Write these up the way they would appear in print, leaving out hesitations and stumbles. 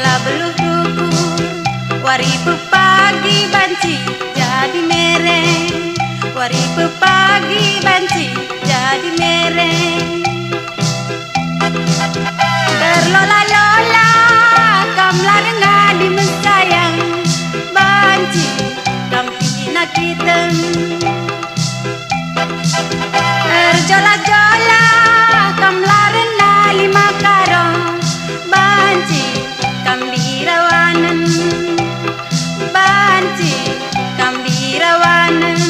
lah beluh dukur. Waripu pagi banci jadi mereng, waripu pagi banci jadi mereng. Terlola-lola kam larenga di mesayang, banci kam pina kiteng. Terjola-jola kam larena lima karong, banci kam birawanen, banci kam birawanen.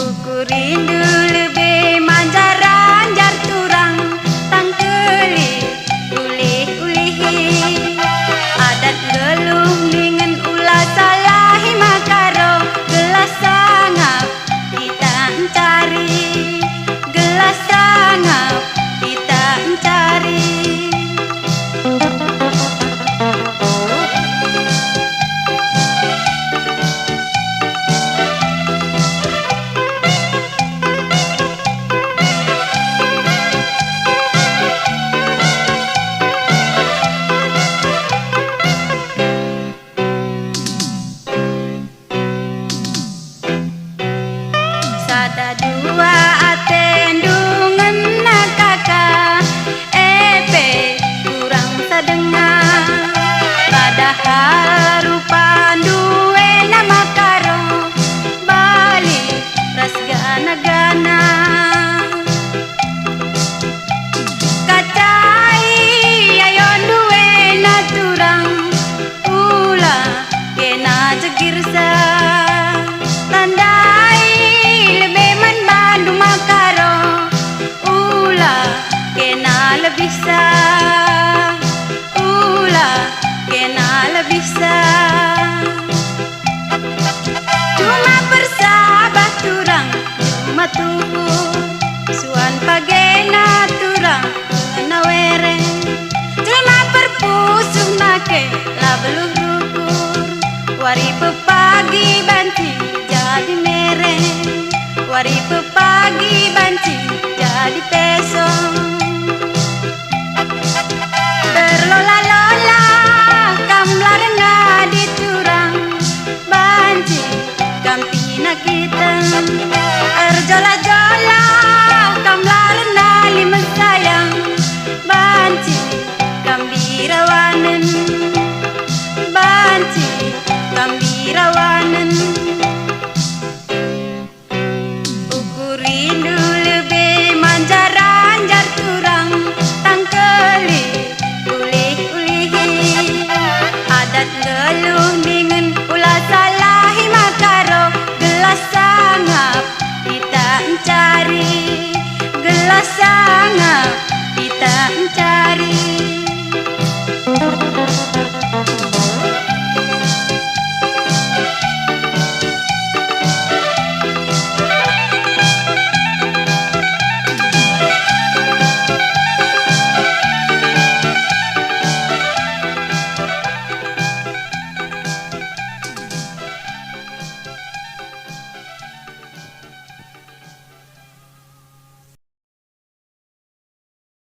Ukurin dulu be manjaran jar turang tangkeli ulih-ulihi. Adat geluh ningen ulah salahi makaro, gelas sangap kita encari, gelas sangap kita encari. Sada dua atendungan kakak, epe kurang sadengar. Padahal rupa duwe nama karo, balik ras gana-gana. Kacai ayon duwe naturang, ulah kena jegirsa. Tandai lebih man Bandung makaro, ulah kena lebih sa, ulah kena lebih sa. Cuma bersahabat turang cuma tuhu, suan pagena turang kena wereng. Cuma perpusuh nake lah beluh dukur, waripu pagi banci jadi mereng, waripu pagi banci jadi pesong. Berlola-lola kam larenga di turang, banci kam pina kiteng. Erjola-jola kam larena lima sayang, banci kam birawanen, banci kam birawanen. Ukurin dulu be manjaran jar turang tangkeli ulih-ulihi. Adat geluh ningen ulah salahi makaro, gelas sangap kita encari, gelas sangap kita encari.